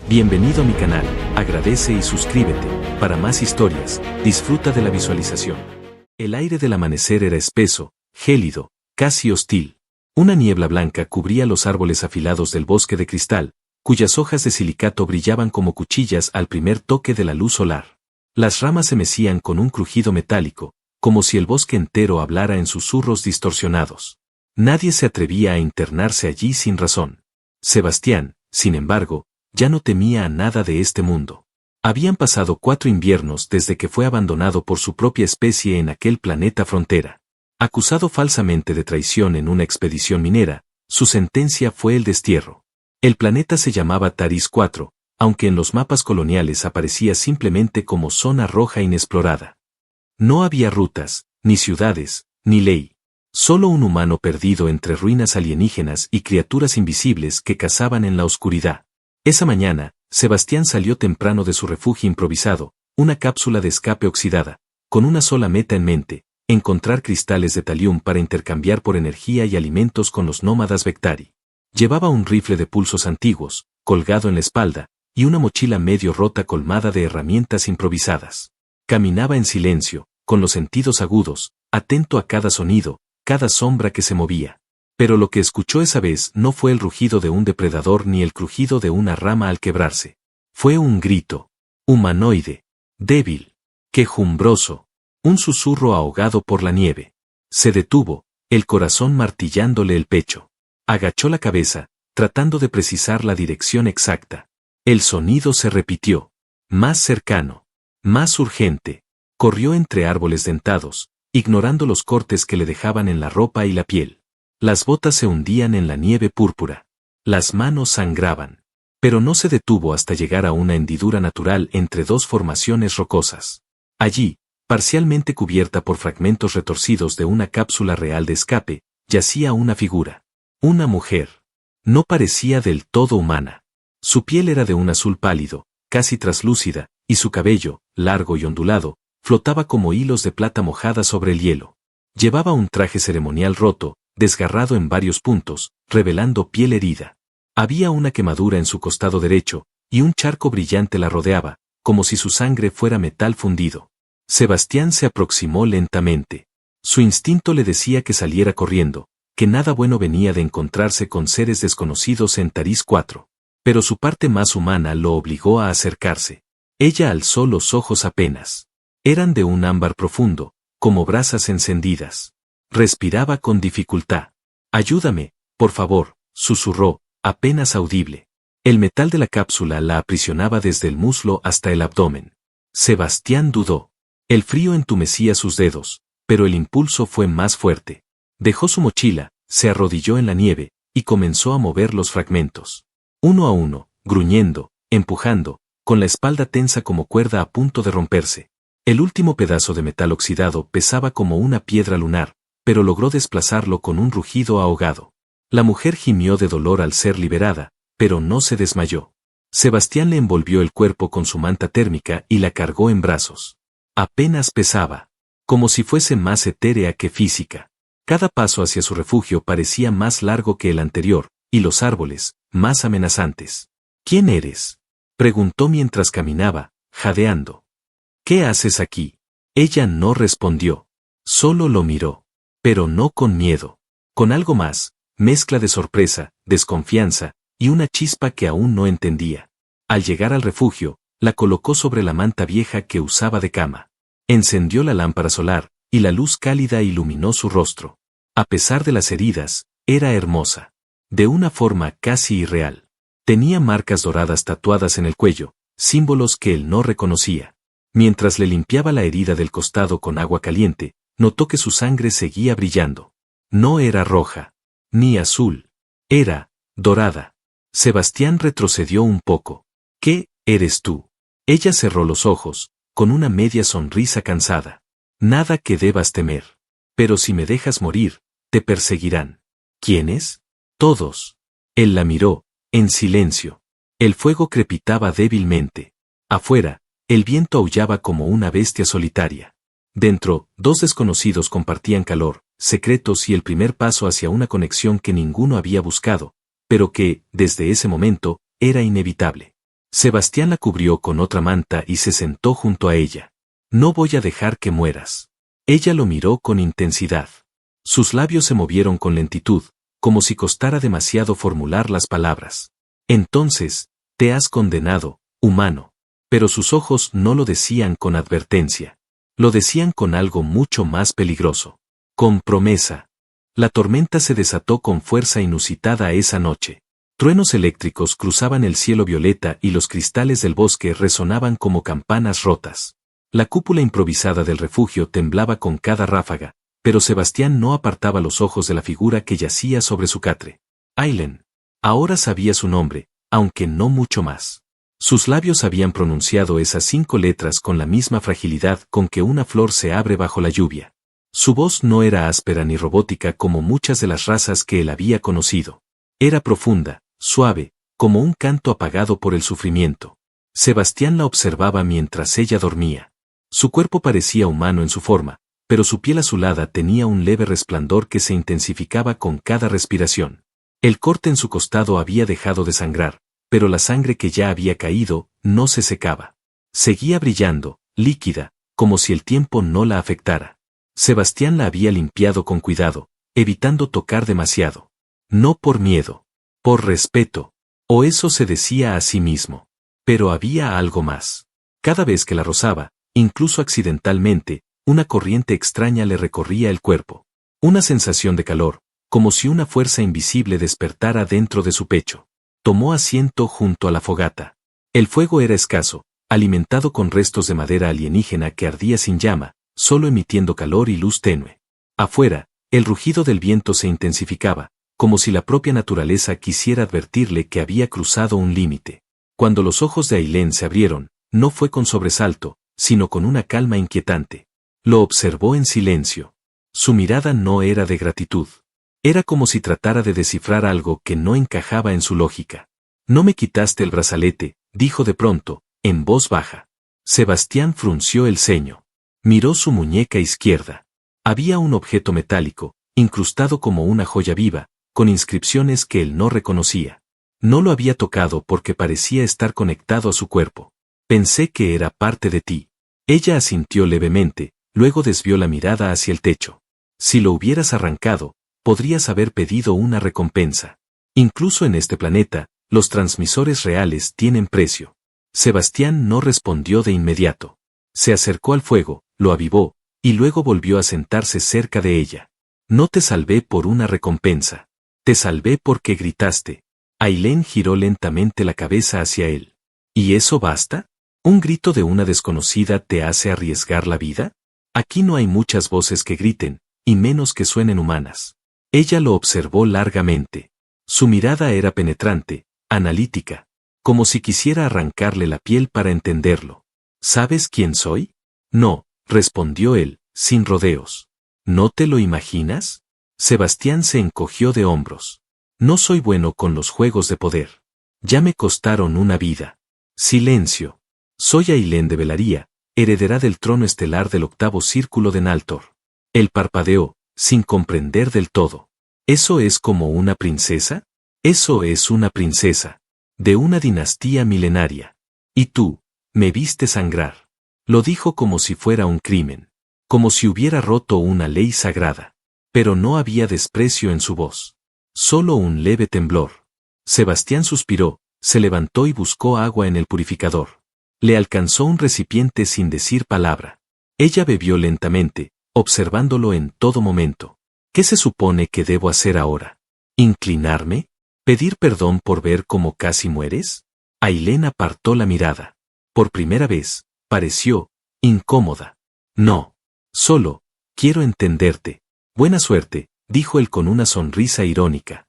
Bienvenido a mi canal, agradece y suscríbete. Para más historias, disfruta de la visualización. El aire del amanecer era espeso, gélido, casi hostil. Una niebla blanca cubría los árboles afilados del bosque de cristal, cuyas hojas de silicato brillaban como cuchillas al primer toque de la luz solar. Las ramas se mecían con un crujido metálico, como si el bosque entero hablara en susurros distorsionados. Nadie se atrevía a internarse allí sin razón. Sebastián, sin embargo, ya no temía a nada de este mundo. Habían pasado 4 inviernos desde que fue abandonado por su propia especie en aquel planeta frontera. Acusado falsamente de traición en una expedición minera, su sentencia fue el destierro. El planeta se llamaba Taris 4, aunque en los mapas coloniales aparecía simplemente como zona roja inexplorada. No había rutas, ni ciudades, ni ley. Solo un humano perdido entre ruinas alienígenas y criaturas invisibles que cazaban en la oscuridad. Esa mañana, Sebastián salió temprano de su refugio improvisado, una cápsula de escape oxidada, con una sola meta en mente: encontrar cristales de talium para intercambiar por energía y alimentos con los nómadas Vectari. Llevaba un rifle de pulsos antiguos, colgado en la espalda, y una mochila medio rota colmada de herramientas improvisadas. Caminaba en silencio, con los sentidos agudos, atento a cada sonido, cada sombra que se movía. Pero lo que escuchó esa vez no fue el rugido de un depredador ni el crujido de una rama al quebrarse. Fue un grito. Humanoide. Débil. Quejumbroso. Un susurro ahogado por la nieve. Se detuvo, el corazón martillándole el pecho. Agachó la cabeza, tratando de precisar la dirección exacta. El sonido se repitió. Más cercano. Más urgente. Corrió entre árboles dentados, ignorando los cortes que le dejaban en la ropa y la piel. Las botas se hundían en la nieve púrpura. Las manos sangraban. Pero no se detuvo hasta llegar a una hendidura natural entre 2 formaciones rocosas. Allí, parcialmente cubierta por fragmentos retorcidos de una cápsula real de escape, yacía una figura. Una mujer. No parecía del todo humana. Su piel era de un azul pálido, casi traslúcida, y su cabello, largo y ondulado, flotaba como hilos de plata mojada sobre el hielo. Llevaba un traje ceremonial roto, desgarrado en varios puntos, revelando piel herida. Había una quemadura en su costado derecho, y un charco brillante la rodeaba, como si su sangre fuera metal fundido. Sebastián se aproximó lentamente. Su instinto le decía que saliera corriendo, que nada bueno venía de encontrarse con seres desconocidos en Taris 4. Pero su parte más humana lo obligó a acercarse. Ella alzó los ojos apenas. Eran de un ámbar profundo, como brasas encendidas. Respiraba con dificultad. «Ayúdame, por favor», susurró, apenas audible. El metal de la cápsula la aprisionaba desde el muslo hasta el abdomen. Sebastián dudó. El frío entumecía sus dedos, pero el impulso fue más fuerte. Dejó su mochila, se arrodilló en la nieve, y comenzó a mover los fragmentos. Uno a uno, gruñendo, empujando, con la espalda tensa como cuerda a punto de romperse. El último pedazo de metal oxidado pesaba como una piedra lunar, pero logró desplazarlo con un rugido ahogado. La mujer gimió de dolor al ser liberada, pero no se desmayó. Sebastián le envolvió el cuerpo con su manta térmica y la cargó en brazos. Apenas pesaba, como si fuese más etérea que física. Cada paso hacia su refugio parecía más largo que el anterior, y los árboles, más amenazantes. «¿Quién eres?», preguntó mientras caminaba, jadeando. «¿Qué haces aquí?». Ella no respondió. Solo lo miró. Pero no con miedo. Con algo más, mezcla de sorpresa, desconfianza, y una chispa que aún no entendía. Al llegar al refugio, la colocó sobre la manta vieja que usaba de cama. Encendió la lámpara solar, y la luz cálida iluminó su rostro. A pesar de las heridas, era hermosa. De una forma casi irreal. Tenía marcas doradas tatuadas en el cuello, símbolos que él no reconocía. Mientras le limpiaba la herida del costado con agua caliente, notó que su sangre seguía brillando. No era roja, ni azul. Era dorada. Sebastián retrocedió un poco. «¿Qué eres tú?». Ella cerró los ojos, con una media sonrisa cansada. «Nada que debas temer. Pero si me dejas morir, te perseguirán». «¿Quiénes?». «Todos». Él la miró, en silencio. El fuego crepitaba débilmente. Afuera, el viento aullaba como una bestia solitaria. Dentro, 2 desconocidos compartían calor, secretos y el primer paso hacia una conexión que ninguno había buscado, pero que, desde ese momento, era inevitable. Sebastián la cubrió con otra manta y se sentó junto a ella. No voy a dejar que mueras. Ella lo miró con intensidad. Sus labios se movieron con lentitud, como si costara demasiado formular las palabras. Entonces, te has condenado, humano. Pero sus ojos no lo decían con advertencia. Lo decían con algo mucho más peligroso. Con promesa. La tormenta se desató con fuerza inusitada esa noche. Truenos eléctricos cruzaban el cielo violeta y los cristales del bosque resonaban como campanas rotas. La cúpula improvisada del refugio temblaba con cada ráfaga, pero Sebastián no apartaba los ojos de la figura que yacía sobre su catre. Aileen. Ahora sabía su nombre, aunque no mucho más. Sus labios habían pronunciado esas 5 letras con la misma fragilidad con que una flor se abre bajo la lluvia. Su voz no era áspera ni robótica como muchas de las razas que él había conocido. Era profunda, suave, como un canto apagado por el sufrimiento. Sebastián la observaba mientras ella dormía. Su cuerpo parecía humano en su forma, pero su piel azulada tenía un leve resplandor que se intensificaba con cada respiración. El corte en su costado había dejado de sangrar, pero la sangre que ya había caído no se secaba. Seguía brillando, líquida, como si el tiempo no la afectara. Sebastián la había limpiado con cuidado, evitando tocar demasiado. No por miedo, por respeto, o eso se decía a sí mismo. Pero había algo más. Cada vez que la rozaba, incluso accidentalmente, una corriente extraña le recorría el cuerpo. Una sensación de calor, como si una fuerza invisible despertara dentro de su pecho. Tomó asiento junto a la fogata. El fuego era escaso, alimentado con restos de madera alienígena que ardía sin llama, solo emitiendo calor y luz tenue. Afuera, el rugido del viento se intensificaba, como si la propia naturaleza quisiera advertirle que había cruzado un límite. Cuando los ojos de Aileen se abrieron, no fue con sobresalto, sino con una calma inquietante. Lo observó en silencio. Su mirada no era de gratitud. Era como si tratara de descifrar algo que no encajaba en su lógica. No me quitaste el brazalete, dijo de pronto, en voz baja. Sebastián frunció el ceño. Miró su muñeca izquierda. Había un objeto metálico, incrustado como una joya viva, con inscripciones que él no reconocía. No lo había tocado porque parecía estar conectado a su cuerpo. Pensé que era parte de ti. Ella asintió levemente, luego desvió la mirada hacia el techo. Si lo hubieras arrancado, podrías haber pedido una recompensa. Incluso en este planeta, los transmisores reales tienen precio. Sebastián no respondió de inmediato. Se acercó al fuego, lo avivó, y luego volvió a sentarse cerca de ella. No te salvé por una recompensa. Te salvé porque gritaste. Aileen giró lentamente la cabeza hacia él. ¿Y eso basta? ¿Un grito de una desconocida te hace arriesgar la vida? Aquí no hay muchas voces que griten, y menos que suenen humanas. Ella lo observó largamente. Su mirada era penetrante, analítica, como si quisiera arrancarle la piel para entenderlo. ¿Sabes quién soy? No, respondió él, sin rodeos. ¿No te lo imaginas? Sebastián se encogió de hombros. No soy bueno con los juegos de poder. Ya me costaron una vida. Silencio. Soy Aileen de Velaria, heredera del trono estelar del 8º círculo de Naltor. Él parpadeó, sin comprender del todo. ¿Eso es como una princesa? Eso es una princesa. De una dinastía milenaria. Y tú, me viste sangrar. Lo dijo como si fuera un crimen. Como si hubiera roto una ley sagrada. Pero no había desprecio en su voz. Solo un leve temblor. Sebastián suspiró, se levantó y buscó agua en el purificador. Le alcanzó un recipiente sin decir palabra. Ella bebió lentamente, observándolo en todo momento. ¿Qué se supone que debo hacer ahora? ¿Inclinarme? ¿Pedir perdón por ver cómo casi mueres? Aileen apartó la mirada. Por primera vez, pareció incómoda. No. Solo, quiero entenderte. Buena suerte, dijo él con una sonrisa irónica.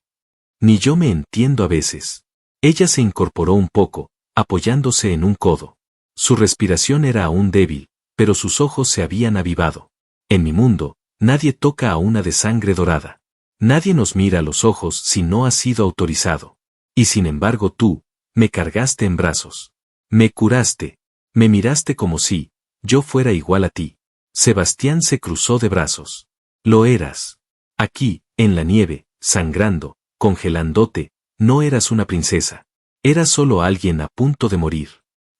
Ni yo me entiendo a veces. Ella se incorporó un poco, apoyándose en un codo. Su respiración era aún débil, pero sus ojos se habían avivado. En mi mundo, nadie toca a una de sangre dorada. Nadie nos mira a los ojos si no ha sido autorizado. Y sin embargo tú, me cargaste en brazos. Me curaste. Me miraste como si yo fuera igual a ti. Sebastián se cruzó de brazos. Lo eras. Aquí, en la nieve, sangrando, congelándote, no eras una princesa. Era solo alguien a punto de morir.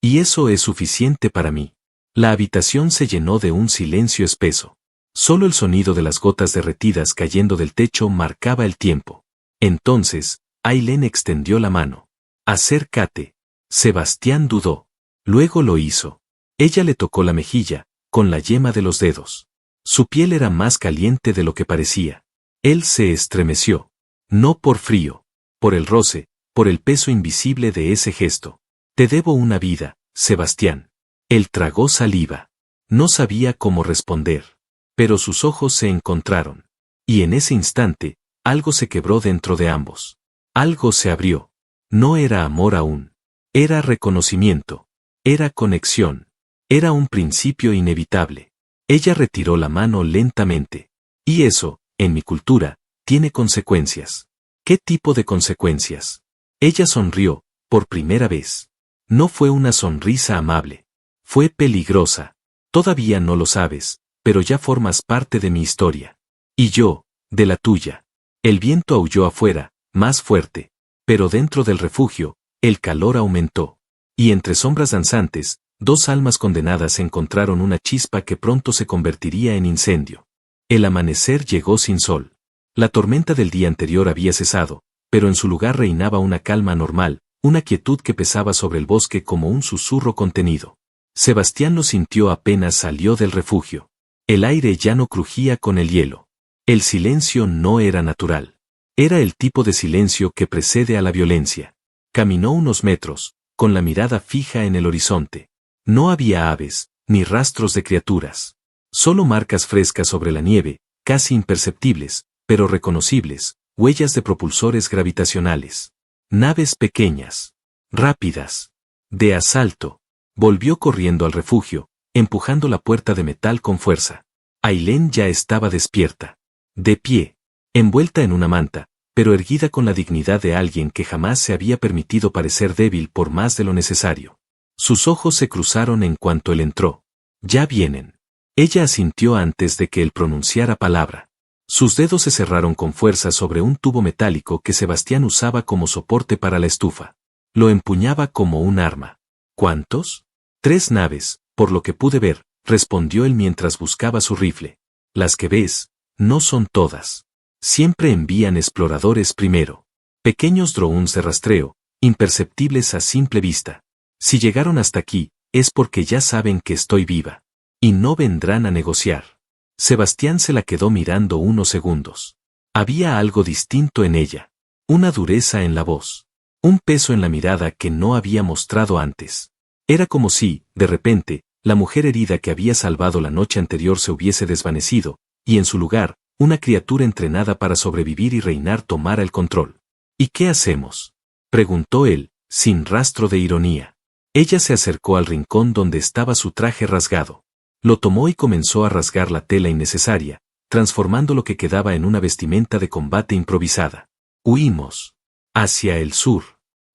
Y eso es suficiente para mí. La habitación se llenó de un silencio espeso. Solo el sonido de las gotas derretidas cayendo del techo marcaba el tiempo. Entonces, Ailén extendió la mano. Acércate. Sebastián dudó. Luego lo hizo. Ella le tocó la mejilla, con la yema de los dedos. Su piel era más caliente de lo que parecía. Él se estremeció. No por frío, por el roce, por el peso invisible de ese gesto. Te debo una vida, Sebastián. Él tragó saliva. No sabía cómo responder. Pero sus ojos se encontraron. Y en ese instante, algo se quebró dentro de ambos. Algo se abrió. No era amor aún. Era reconocimiento. Era conexión. Era un principio inevitable. Ella retiró la mano lentamente. Y eso, en mi cultura, tiene consecuencias. ¿Qué tipo de consecuencias? Ella sonrió, por primera vez. No fue una sonrisa amable. Fue peligrosa. Todavía no lo sabes, pero ya formas parte de mi historia. Y yo, de la tuya. El viento aulló afuera, más fuerte. Pero dentro del refugio, el calor aumentó. Y entre sombras danzantes, dos almas condenadas encontraron una chispa que pronto se convertiría en incendio. El amanecer llegó sin sol. La tormenta del día anterior había cesado, pero en su lugar reinaba una calma normal, una quietud que pesaba sobre el bosque como un susurro contenido. Sebastián lo sintió apenas salió del refugio. El aire ya no crujía con el hielo. El silencio no era natural. Era el tipo de silencio que precede a la violencia. Caminó unos metros, con la mirada fija en el horizonte. No había aves, ni rastros de criaturas. Solo marcas frescas sobre la nieve, casi imperceptibles, pero reconocibles, huellas de propulsores gravitacionales. Naves pequeñas, rápidas, de asalto. Volvió corriendo al refugio, empujando la puerta de metal con fuerza. Ailén ya estaba despierta. De pie, envuelta en una manta, pero erguida con la dignidad de alguien que jamás se había permitido parecer débil por más de lo necesario. Sus ojos se cruzaron en cuanto él entró. Ya vienen. Ella asintió antes de que él pronunciara palabra. Sus dedos se cerraron con fuerza sobre un tubo metálico que Sebastián usaba como soporte para la estufa. Lo empuñaba como un arma. ¿Cuántos? 3 naves, por lo que pude ver, respondió él mientras buscaba su rifle. Las que ves, no son todas. Siempre envían exploradores primero. Pequeños drones de rastreo, imperceptibles a simple vista. Si llegaron hasta aquí, es porque ya saben que estoy viva. Y no vendrán a negociar. Sebastián se la quedó mirando unos segundos. Había algo distinto en ella. Una dureza en la voz. Un peso en la mirada que no había mostrado antes. Era como si, de repente, la mujer herida que había salvado la noche anterior se hubiese desvanecido, y en su lugar, una criatura entrenada para sobrevivir y reinar tomara el control. ¿Y qué hacemos?, preguntó él, sin rastro de ironía. Ella se acercó al rincón donde estaba su traje rasgado. Lo tomó y comenzó a rasgar la tela innecesaria, transformando lo que quedaba en una vestimenta de combate improvisada. Huimos. Hacia el sur.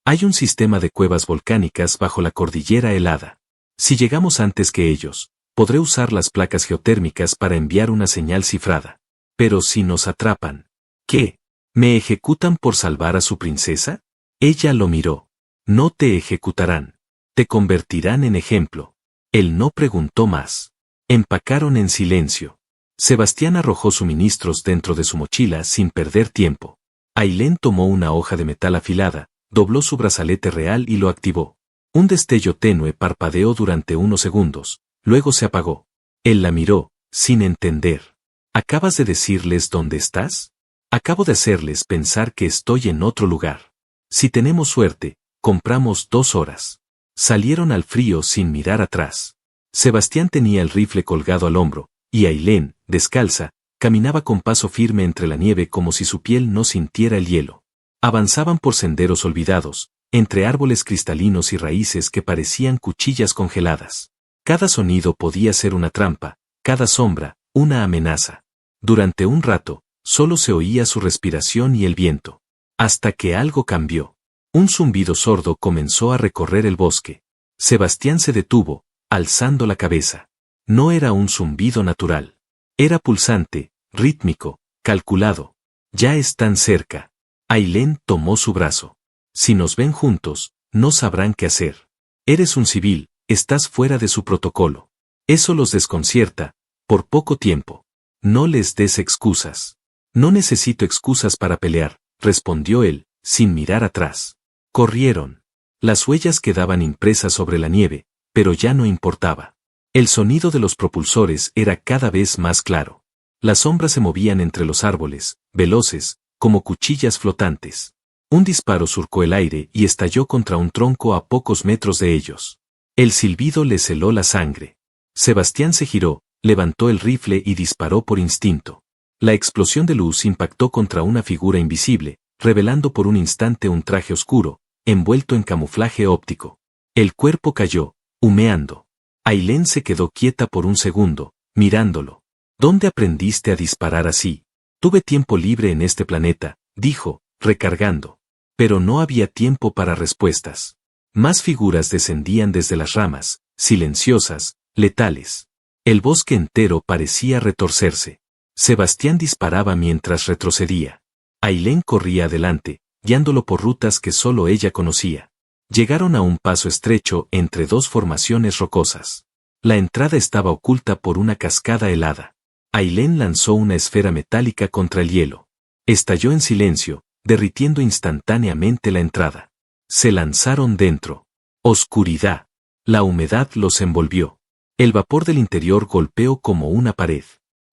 Hay un sistema de cuevas volcánicas bajo la cordillera helada. Si llegamos antes que ellos, podré usar las placas geotérmicas para enviar una señal cifrada. Pero si nos atrapan, ¿qué? ¿Me ejecutan por salvar a su princesa? Ella lo miró. No te ejecutarán. Te convertirán en ejemplo. Él no preguntó más. Empacaron en silencio. Sebastián arrojó suministros dentro de su mochila sin perder tiempo. Ailén tomó una hoja de metal afilada, dobló su brazalete real y lo activó. Un destello tenue parpadeó durante unos segundos, luego se apagó. Él la miró, sin entender. ¿Acabas de decirles dónde estás? Acabo de hacerles pensar que estoy en otro lugar. Si tenemos suerte, compramos 2 horas. Salieron al frío sin mirar atrás. Sebastián tenía el rifle colgado al hombro, y Ailén, descalza, caminaba con paso firme entre la nieve como si su piel no sintiera el hielo. Avanzaban por senderos olvidados, entre árboles cristalinos y raíces que parecían cuchillas congeladas. Cada sonido podía ser una trampa, cada sombra, una amenaza. Durante un rato, solo se oía su respiración y el viento. Hasta que algo cambió. Un zumbido sordo comenzó a recorrer el bosque. Sebastián se detuvo, alzando la cabeza. No era un zumbido natural. Era pulsante, rítmico, calculado. Ya están cerca. Ailén tomó su brazo. Si nos ven juntos, no sabrán qué hacer. Eres un civil, estás fuera de su protocolo. Eso los desconcierta, por poco tiempo. No les des excusas. No necesito excusas para pelear, respondió él, sin mirar atrás. Corrieron. Las huellas quedaban impresas sobre la nieve, pero ya no importaba. El sonido de los propulsores era cada vez más claro. Las sombras se movían entre los árboles, veloces, como cuchillas flotantes. Un disparo surcó el aire y estalló contra un tronco a pocos metros de ellos. El silbido les heló la sangre. Sebastián se giró, levantó el rifle y disparó por instinto. La explosión de luz impactó contra una figura invisible, revelando por un instante un traje oscuro, envuelto en camuflaje óptico. El cuerpo cayó, humeando. Ailén se quedó quieta por un segundo, mirándolo. ¿Dónde aprendiste a disparar así? Tuve tiempo libre en este planeta, dijo, recargando. Pero no había tiempo para respuestas. Más figuras descendían desde las ramas, silenciosas, letales. El bosque entero parecía retorcerse. Sebastián disparaba mientras retrocedía. Ailén corría adelante, guiándolo por rutas que solo ella conocía. Llegaron a un paso estrecho entre dos formaciones rocosas. La entrada estaba oculta por una cascada helada. Ailén lanzó una esfera metálica contra el hielo. Estalló en silencio, derritiendo instantáneamente la entrada. Se lanzaron dentro. Oscuridad. La humedad los envolvió. El vapor del interior golpeó como una pared.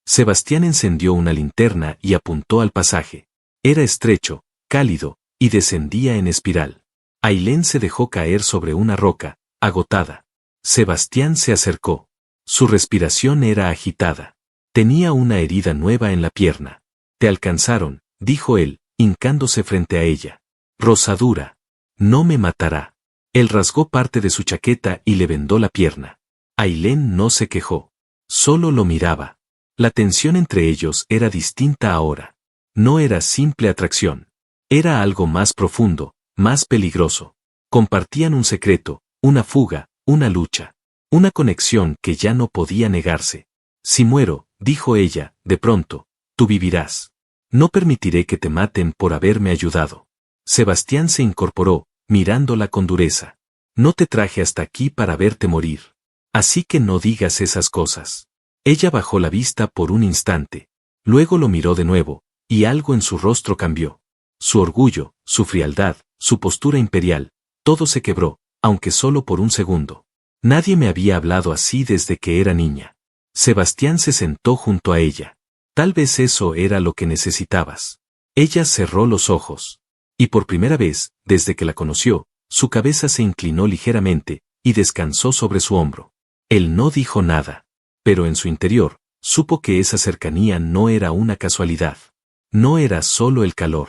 Sebastián encendió una linterna y apuntó al pasaje. Era estrecho, cálido, y descendía en espiral. Ailén se dejó caer sobre una roca, agotada. Sebastián se acercó. Su respiración era agitada. Tenía una herida nueva en la pierna. Te alcanzaron, dijo él, hincándose frente a ella. Rosadura. No me matará. Él rasgó parte de su chaqueta y le vendó la pierna. Ailén no se quejó. Solo lo miraba. La tensión entre ellos era distinta ahora. No era simple atracción. Era algo más profundo, más peligroso. Compartían un secreto, una fuga, una lucha. Una conexión que ya no podía negarse. Si muero, dijo ella, de pronto, tú vivirás. No permitiré que te maten por haberme ayudado. Sebastián se incorporó, mirándola con dureza. No te traje hasta aquí para verte morir. Así que no digas esas cosas. Ella bajó la vista por un instante. Luego lo miró de nuevo, y algo en su rostro cambió. Su orgullo, su frialdad, su postura imperial, todo se quebró, aunque solo por un segundo. Nadie me había hablado así desde que era niña. Sebastián se sentó junto a ella. Tal vez eso era lo que necesitabas. Ella cerró los ojos. Y por primera vez, desde que la conoció, su cabeza se inclinó ligeramente, y descansó sobre su hombro. Él no dijo nada. Pero en su interior, supo que esa cercanía no era una casualidad. No era solo el calor.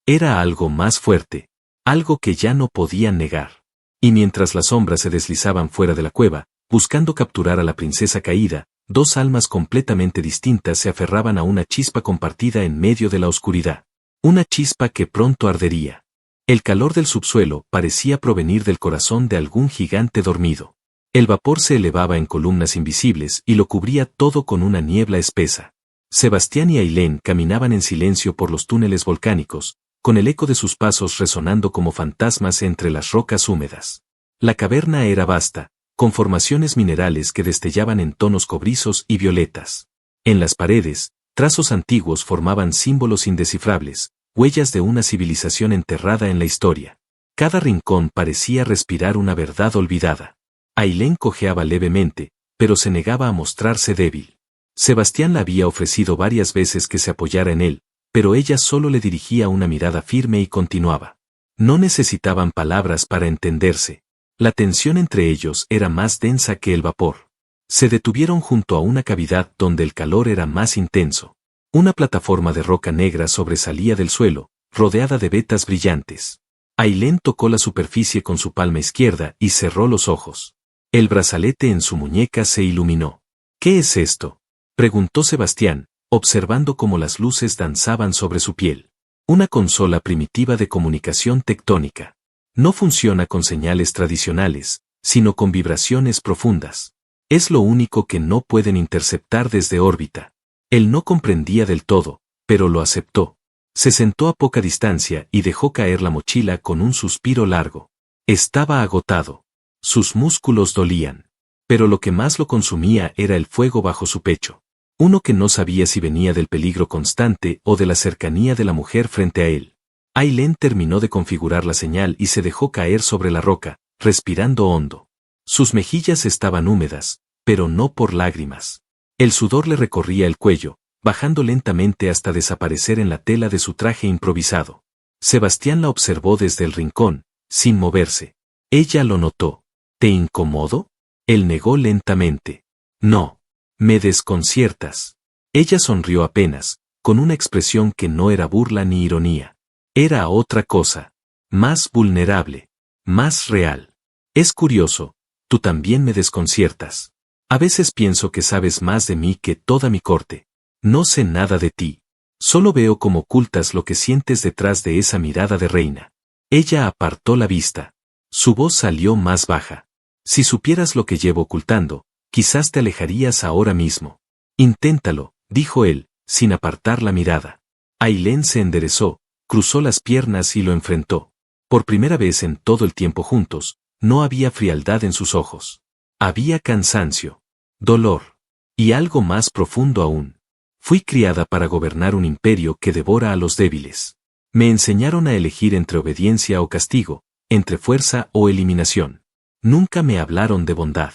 Era algo más fuerte. Algo que ya no podían negar. Y mientras las sombras se deslizaban fuera de la cueva, buscando capturar a la princesa caída, dos almas completamente distintas se aferraban a una chispa compartida en medio de la oscuridad. Una chispa que pronto ardería. El calor del subsuelo parecía provenir del corazón de algún gigante dormido. El vapor se elevaba en columnas invisibles y lo cubría todo con una niebla espesa. Sebastián y Ailén caminaban en silencio por los túneles volcánicos, con el eco de sus pasos resonando como fantasmas entre las rocas húmedas. La caverna era vasta, con formaciones minerales que destellaban en tonos cobrizos y violetas. En las paredes, trazos antiguos formaban símbolos indescifrables, huellas de una civilización enterrada en la historia. Cada rincón parecía respirar una verdad olvidada. Ailén cojeaba levemente, pero se negaba a mostrarse débil. Sebastián la había ofrecido varias veces que se apoyara en él, pero ella solo le dirigía una mirada firme y continuaba. No necesitaban palabras para entenderse. La tensión entre ellos era más densa que el vapor. Se detuvieron junto a una cavidad donde el calor era más intenso. Una plataforma de roca negra sobresalía del suelo, rodeada de vetas brillantes. Ailén tocó la superficie con su palma izquierda y cerró los ojos. El brazalete en su muñeca se iluminó. ¿Qué es esto?, preguntó Sebastián, observando cómo las luces danzaban sobre su piel. Una consola primitiva de comunicación tectónica. No funciona con señales tradicionales, sino con vibraciones profundas. Es lo único que no pueden interceptar desde órbita. Él no comprendía del todo, pero lo aceptó. Se sentó a poca distancia y dejó caer la mochila con un suspiro largo. Estaba agotado. Sus músculos dolían. Pero lo que más lo consumía era el fuego bajo su pecho. Uno que no sabía si venía del peligro constante o de la cercanía de la mujer frente a él. Ailén terminó de configurar la señal y se dejó caer sobre la roca, respirando hondo. Sus mejillas estaban húmedas, pero no por lágrimas. El sudor le recorría el cuello, bajando lentamente hasta desaparecer en la tela de su traje improvisado. Sebastián la observó desde el rincón, sin moverse. Ella lo notó. ¿Te incomodo? Él negó lentamente. No. Me desconciertas. Ella sonrió apenas, con una expresión que no era burla ni ironía. Era otra cosa. Más vulnerable. Más real. Es curioso, tú también me desconciertas. A veces pienso que sabes más de mí que toda mi corte. No sé nada de ti. Solo veo cómo ocultas lo que sientes detrás de esa mirada de reina. Ella apartó la vista. Su voz salió más baja. Si supieras lo que llevo ocultando, quizás te alejarías ahora mismo. Inténtalo, dijo él, sin apartar la mirada. Ailén se enderezó, cruzó las piernas y lo enfrentó. Por primera vez en todo el tiempo juntos, no había frialdad en sus ojos. Había cansancio, dolor, y algo más profundo aún. Fui criada para gobernar un imperio que devora a los débiles. Me enseñaron a elegir entre obediencia o castigo, entre fuerza o eliminación. Nunca me hablaron de bondad.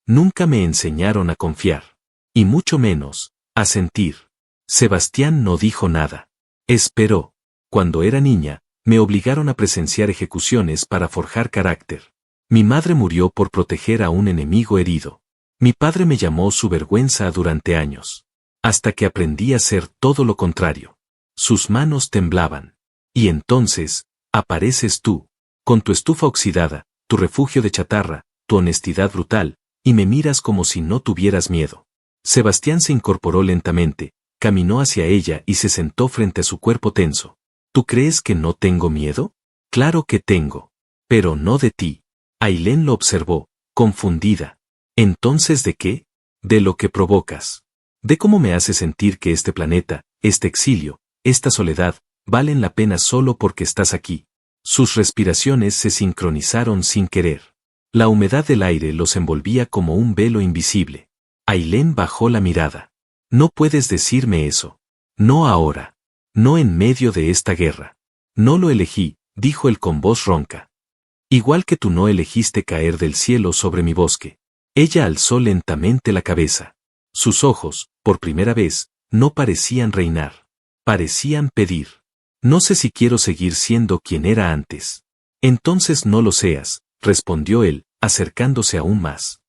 Nunca me enseñaron a confiar. Y mucho menos, a sentir. Sebastián no dijo nada. Esperó. Cuando era niña, me obligaron a presenciar ejecuciones para forjar carácter. Mi madre murió por proteger a un enemigo herido. Mi padre me llamó su vergüenza durante años. Hasta que aprendí a ser todo lo contrario. Sus manos temblaban. Y entonces, apareces tú, con tu estufa oxidada, tu refugio de chatarra, tu honestidad brutal, y me miras como si no tuvieras miedo. Sebastián se incorporó lentamente, caminó hacia ella y se sentó frente a su cuerpo tenso. ¿Tú crees que no tengo miedo? Claro que tengo. Pero no de ti. Ailén lo observó, confundida. ¿Entonces de qué? De lo que provocas. De cómo me hace sentir que este planeta, este exilio, esta soledad, valen la pena solo porque estás aquí. Sus respiraciones se sincronizaron sin querer. La humedad del aire los envolvía como un velo invisible. Ailén bajó la mirada. No puedes decirme eso. No ahora. No en medio de esta guerra. No lo elegí, dijo él con voz ronca. Igual que tú no elegiste caer del cielo sobre mi bosque. Ella alzó lentamente la cabeza. Sus ojos, por primera vez, no parecían reinar. Parecían pedir. No sé si quiero seguir siendo quien era antes. Entonces no lo seas, respondió él, acercándose aún más.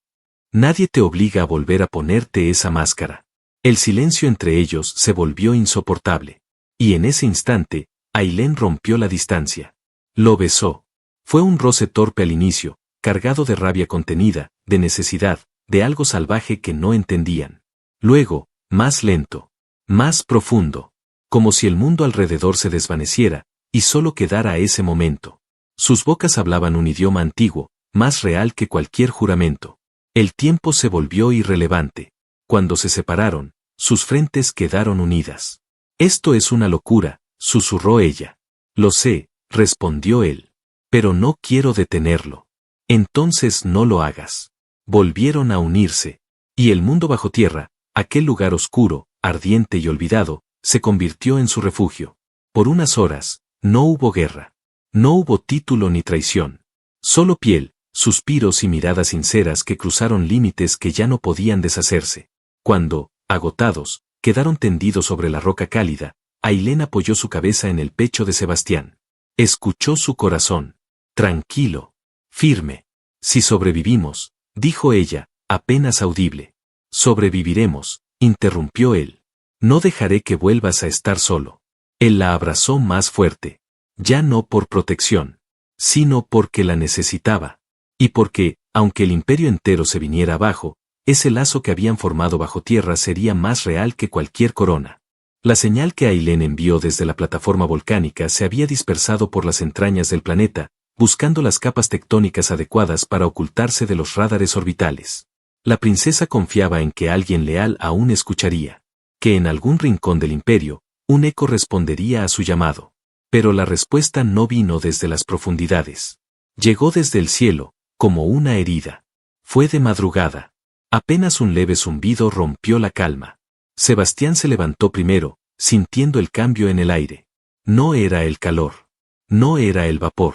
Nadie te obliga a volver a ponerte esa máscara. El silencio entre ellos se volvió insoportable. Y en ese instante, Ailén rompió la distancia. Lo besó. Fue un roce torpe al inicio, cargado de rabia contenida, de necesidad, de algo salvaje que no entendían. Luego, más lento, más profundo, como si el mundo alrededor se desvaneciera, y solo quedara ese momento. Sus bocas hablaban un idioma antiguo, más real que cualquier juramento. El tiempo se volvió irrelevante. Cuando se separaron, sus frentes quedaron unidas. Esto es una locura, susurró ella. Lo sé, respondió él. Pero no quiero detenerlo. Entonces no lo hagas. Volvieron a unirse. Y el mundo bajo tierra, aquel lugar oscuro, ardiente y olvidado, se convirtió en su refugio. Por unas horas, no hubo guerra. No hubo título ni traición. Solo piel, suspiros y miradas sinceras que cruzaron límites que ya no podían deshacerse. Cuando, agotados, quedaron tendidos sobre la roca cálida, Ailén apoyó su cabeza en el pecho de Sebastián. Escuchó su corazón. Tranquilo. Firme. Si sobrevivimos, dijo ella, apenas audible. Sobreviviremos, interrumpió él. No dejaré que vuelvas a estar solo. Él la abrazó más fuerte. Ya no por protección, sino porque la necesitaba. Y porque, aunque el imperio entero se viniera abajo, ese lazo que habían formado bajo tierra sería más real que cualquier corona. La señal que Ailén envió desde la plataforma volcánica se había dispersado por las entrañas del planeta, buscando las capas tectónicas adecuadas para ocultarse de los rádares orbitales. La princesa confiaba en que alguien leal aún escucharía. Que en algún rincón del imperio, un eco respondería a su llamado. Pero la respuesta no vino desde las profundidades. Llegó desde el cielo, como una herida. Fue de madrugada. Apenas un leve zumbido rompió la calma. Sebastián se levantó primero, sintiendo el cambio en el aire. No era el calor. No era el vapor.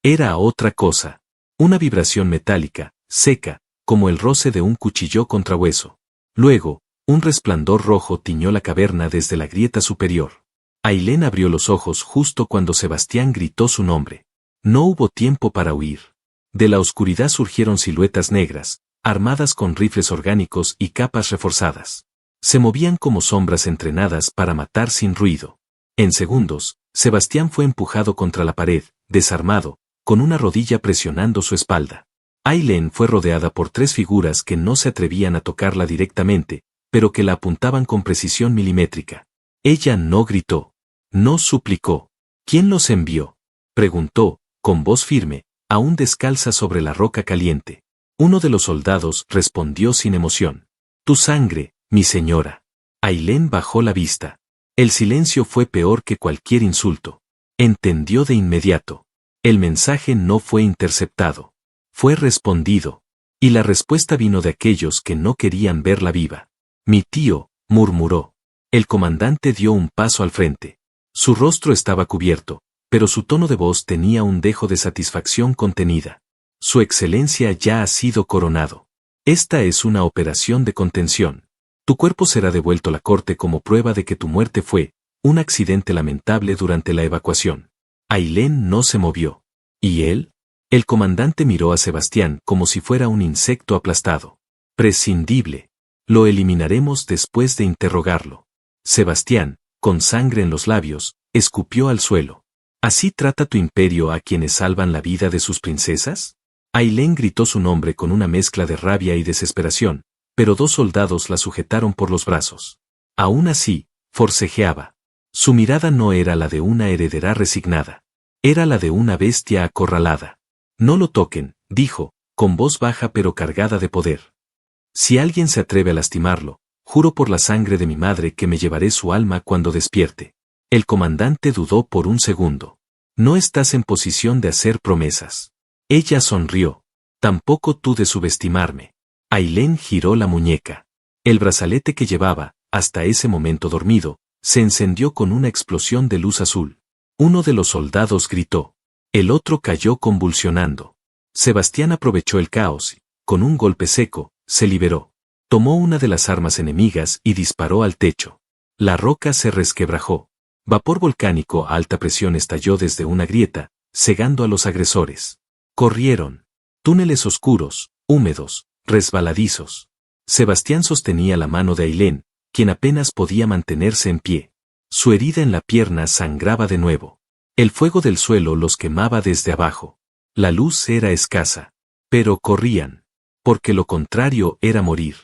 Era otra cosa. Una vibración metálica, seca, como el roce de un cuchillo contra hueso. Luego, un resplandor rojo tiñó la caverna desde la grieta superior. Ailén abrió los ojos justo cuando Sebastián gritó su nombre. No hubo tiempo para huir. De la oscuridad surgieron siluetas negras, armadas con rifles orgánicos y capas reforzadas. Se movían como sombras entrenadas para matar sin ruido. En segundos, Sebastián fue empujado contra la pared, desarmado, con una rodilla presionando su espalda. Ailén fue rodeada por 3 figuras que no se atrevían a tocarla directamente, pero que la apuntaban con precisión milimétrica. Ella no gritó. No suplicó. ¿Quién los envió? Preguntó, con voz firme, aún descalza sobre la roca caliente. Uno de los soldados respondió sin emoción. Tu sangre, mi señora. Ailén bajó la vista. El silencio fue peor que cualquier insulto. Entendió de inmediato. El mensaje no fue interceptado. Fue respondido. Y la respuesta vino de aquellos que no querían verla viva. Mi tío, murmuró. El comandante dio un paso al frente. Su rostro estaba cubierto, pero su tono de voz tenía un dejo de satisfacción contenida. Su excelencia ya ha sido coronado. Esta es una operación de contención. Tu cuerpo será devuelto a la corte como prueba de que tu muerte fue un accidente lamentable durante la evacuación. Ailén no se movió. ¿Y él? El comandante miró a Sebastián como si fuera un insecto aplastado. Prescindible. Lo eliminaremos después de interrogarlo. Sebastián, con sangre en los labios, escupió al suelo. ¿Así trata tu imperio a quienes salvan la vida de sus princesas? Ailén gritó su nombre con una mezcla de rabia y desesperación, pero 2 soldados la sujetaron por los brazos. Aún así, forcejeaba. Su mirada no era la de una heredera resignada. Era la de una bestia acorralada. No lo toquen, dijo, con voz baja pero cargada de poder. Si alguien se atreve a lastimarlo, juro por la sangre de mi madre que me llevaré su alma cuando despierte. El comandante dudó por un segundo. No estás en posición de hacer promesas. Ella sonrió. Tampoco tú de subestimarme. Ailén giró la muñeca. El brazalete que llevaba, hasta ese momento dormido, se encendió con una explosión de luz azul. Uno de los soldados gritó. El otro cayó convulsionando. Sebastián aprovechó el caos y, con un golpe seco, se liberó. Tomó una de las armas enemigas y disparó al techo. La roca se resquebrajó. Vapor volcánico a alta presión estalló desde una grieta, cegando a los agresores. Corrieron. Túneles oscuros, húmedos, resbaladizos. Sebastián sostenía la mano de Ailén, quien apenas podía mantenerse en pie. Su herida en la pierna sangraba de nuevo. El fuego del suelo los quemaba desde abajo. La luz era escasa. Pero corrían. Porque lo contrario era morir.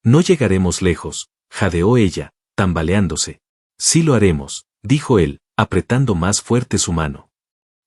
No llegaremos lejos, jadeó ella, tambaleándose. Sí lo haremos, dijo él, apretando más fuerte su mano.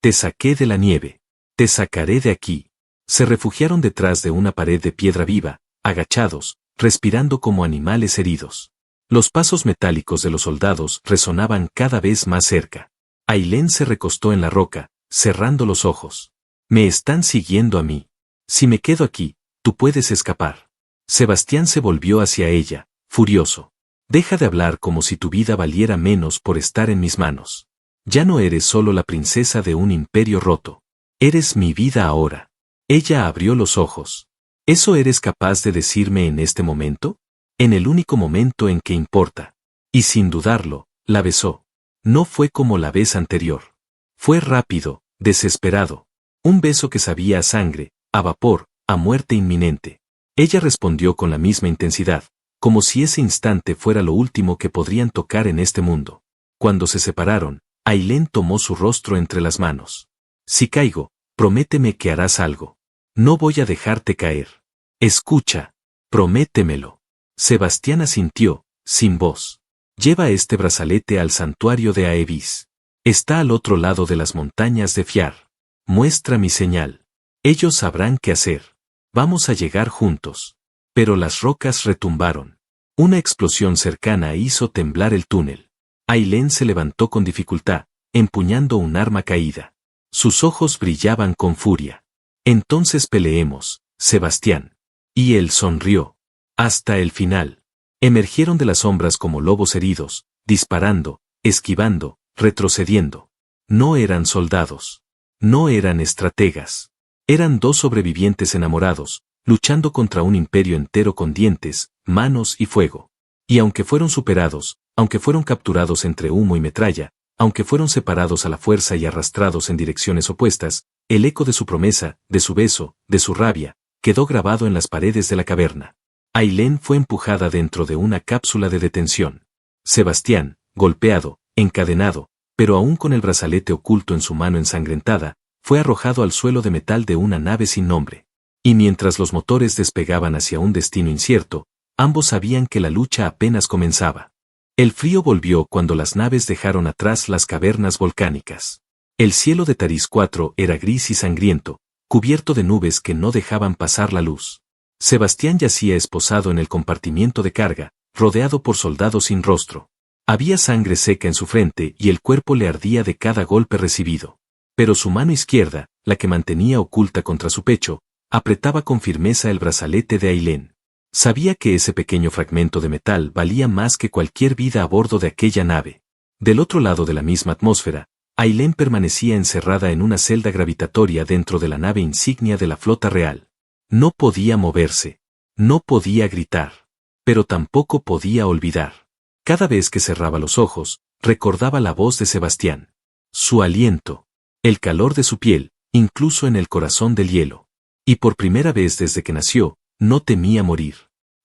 Te saqué de la nieve. Te sacaré de aquí. Se refugiaron detrás de una pared de piedra viva, agachados, respirando como animales heridos. Los pasos metálicos de los soldados resonaban cada vez más cerca. Ailén se recostó en la roca, cerrando los ojos. Me están siguiendo a mí. Si me quedo aquí, tú puedes escapar. Sebastián se volvió hacia ella, furioso. Deja de hablar como si tu vida valiera menos por estar en mis manos. Ya no eres solo la princesa de un imperio roto. Eres mi vida ahora. Ella abrió los ojos. ¿Eso eres capaz de decirme en este momento? En el único momento en que importa. Y sin dudarlo, la besó. No fue como la vez anterior. Fue rápido, desesperado. Un beso que sabía a sangre, a vapor, a muerte inminente. Ella respondió con la misma intensidad, como si ese instante fuera lo último que podrían tocar en este mundo. Cuando se separaron, Ailén tomó su rostro entre las manos. Si caigo, prométeme que harás algo. No voy a dejarte caer. Escucha. Prométemelo. Sebastián asintió, sin voz. Lleva este brazalete al santuario de Aebis. Está al otro lado de las montañas de Fiar. Muestra mi señal. Ellos sabrán qué hacer. Vamos a llegar juntos. Pero las rocas retumbaron. Una explosión cercana hizo temblar el túnel. Ailén se levantó con dificultad, empuñando un arma caída. Sus ojos brillaban con furia. Entonces peleemos, Sebastián. Y él sonrió. Hasta el final. Emergieron de las sombras como lobos heridos, disparando, esquivando, retrocediendo. No eran soldados. No eran estrategas. Eran dos sobrevivientes enamorados, luchando contra un imperio entero con dientes, manos y fuego. Y aunque fueron superados, aunque fueron capturados entre humo y metralla, aunque fueron separados a la fuerza y arrastrados en direcciones opuestas, el eco de su promesa, de su beso, de su rabia, quedó grabado en las paredes de la caverna. Ailén fue empujada dentro de una cápsula de detención. Sebastián, golpeado, encadenado, pero aún con el brazalete oculto en su mano ensangrentada, fue arrojado al suelo de metal de una nave sin nombre. Y mientras los motores despegaban hacia un destino incierto, ambos sabían que la lucha apenas comenzaba. El frío volvió cuando las naves dejaron atrás las cavernas volcánicas. El cielo de Taris IV era gris y sangriento, cubierto de nubes que no dejaban pasar la luz. Sebastián yacía esposado en el compartimiento de carga, rodeado por soldados sin rostro. Había sangre seca en su frente y el cuerpo le ardía de cada golpe recibido. Pero su mano izquierda, la que mantenía oculta contra su pecho, apretaba con firmeza el brazalete de Ailén. Sabía que ese pequeño fragmento de metal valía más que cualquier vida a bordo de aquella nave. Del otro lado de la misma atmósfera, Ailén permanecía encerrada en una celda gravitatoria dentro de la nave insignia de la flota real. No podía moverse. No podía gritar. Pero tampoco podía olvidar. Cada vez que cerraba los ojos, recordaba la voz de Sebastián. Su aliento. El calor de su piel, incluso en el corazón del hielo. Y por primera vez desde que nació, no temía morir.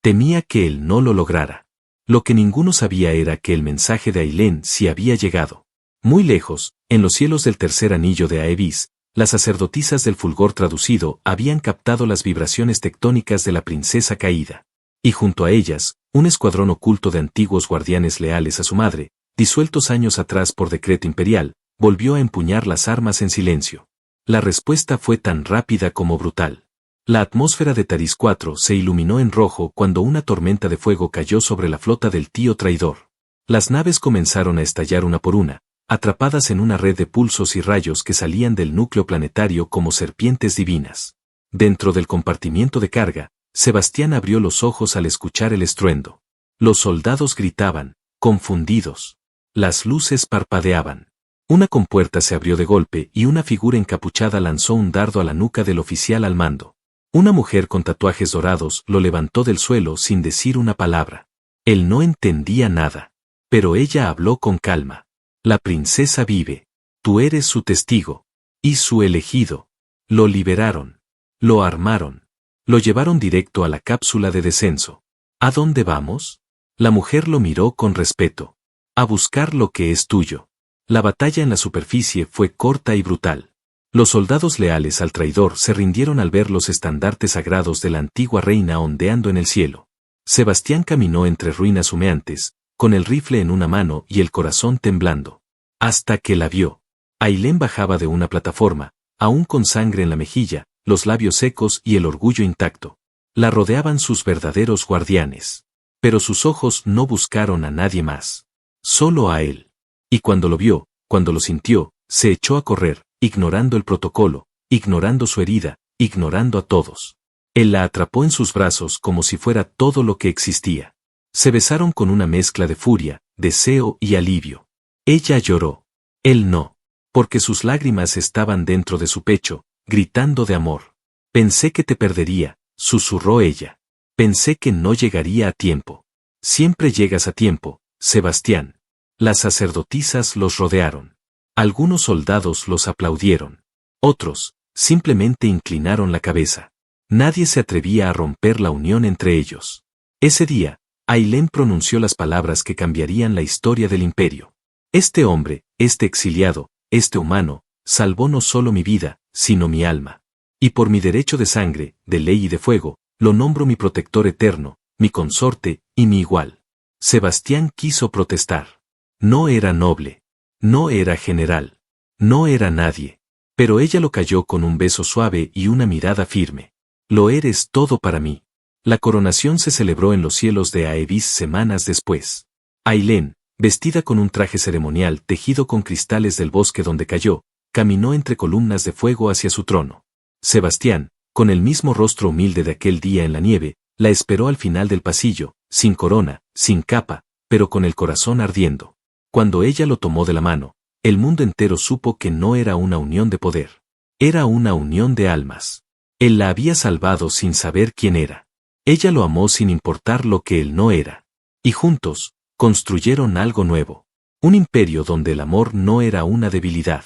Temía que él no lo lograra. Lo que ninguno sabía era que el mensaje de Ailén sí había llegado. Muy lejos, en los cielos del tercer anillo de Aebis, las sacerdotisas del fulgor traducido habían captado las vibraciones tectónicas de la princesa caída. Y junto a ellas, un escuadrón oculto de antiguos guardianes leales a su madre, disueltos años atrás por decreto imperial, volvió a empuñar las armas en silencio. La respuesta fue tan rápida como brutal. La atmósfera de Taris IV se iluminó en rojo cuando una tormenta de fuego cayó sobre la flota del tío traidor. Las naves comenzaron a estallar una por una, atrapadas en una red de pulsos y rayos que salían del núcleo planetario como serpientes divinas. Dentro del compartimiento de carga, Sebastián abrió los ojos al escuchar el estruendo. Los soldados gritaban, confundidos. Las luces parpadeaban. Una compuerta se abrió de golpe y una figura encapuchada lanzó un dardo a la nuca del oficial al mando. Una mujer con tatuajes dorados lo levantó del suelo sin decir una palabra. Él no entendía nada. Pero ella habló con calma. La princesa vive. Tú eres su testigo. Y su elegido. Lo liberaron. Lo armaron. Lo llevaron directo a la cápsula de descenso. ¿A dónde vamos? La mujer lo miró con respeto. A buscar lo que es tuyo. La batalla en la superficie fue corta y brutal. Los soldados leales al traidor se rindieron al ver los estandartes sagrados de la antigua reina ondeando en el cielo. Sebastián caminó entre ruinas humeantes, con el rifle en una mano y el corazón temblando. Hasta que la vio. Ailén bajaba de una plataforma, aún con sangre en la mejilla, los labios secos y el orgullo intacto. La rodeaban sus verdaderos guardianes. Pero sus ojos no buscaron a nadie más. Solo a él. Y cuando lo vio, cuando lo sintió, se echó a correr, ignorando el protocolo, ignorando su herida, ignorando a todos. Él la atrapó en sus brazos como si fuera todo lo que existía. Se besaron con una mezcla de furia, deseo y alivio. Ella lloró. Él no. Porque sus lágrimas estaban dentro de su pecho, gritando de amor. Pensé que te perdería, susurró ella. Pensé que no llegaría a tiempo. Siempre llegas a tiempo, Sebastián. Las sacerdotisas los rodearon. Algunos soldados los aplaudieron. Otros, simplemente inclinaron la cabeza. Nadie se atrevía a romper la unión entre ellos. Ese día, Ailén pronunció las palabras que cambiarían la historia del imperio. Este hombre, este exiliado, este humano, salvó no solo mi vida, sino mi alma. Y por mi derecho de sangre, de ley y de fuego, lo nombro mi protector eterno, mi consorte y mi igual. Sebastián quiso protestar. No era noble. No era general. No era nadie. Pero ella lo calló con un beso suave y una mirada firme. Lo eres todo para mí. La coronación se celebró en los cielos de Aebis semanas después. Ailén, Vestida con un traje ceremonial tejido con cristales del bosque donde cayó, caminó entre columnas de fuego hacia su trono. Sebastián, con el mismo rostro humilde de aquel día en la nieve, la esperó al final del pasillo, sin corona, sin capa, pero con el corazón ardiendo. Cuando ella lo tomó de la mano, el mundo entero supo que no era una unión de poder. Era una unión de almas. Él la había salvado sin saber quién era. Ella lo amó sin importar lo que él no era. Y juntos, construyeron algo nuevo. Un imperio donde el amor no era una debilidad,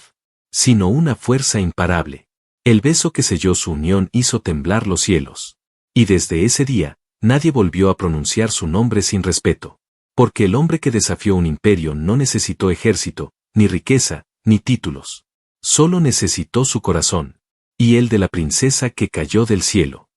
sino una fuerza imparable. El beso que selló su unión hizo temblar los cielos. Y desde ese día, nadie volvió a pronunciar su nombre sin respeto. Porque el hombre que desafió un imperio no necesitó ejército, ni riqueza, ni títulos. Solo necesitó su corazón. Y el de la princesa que cayó del cielo.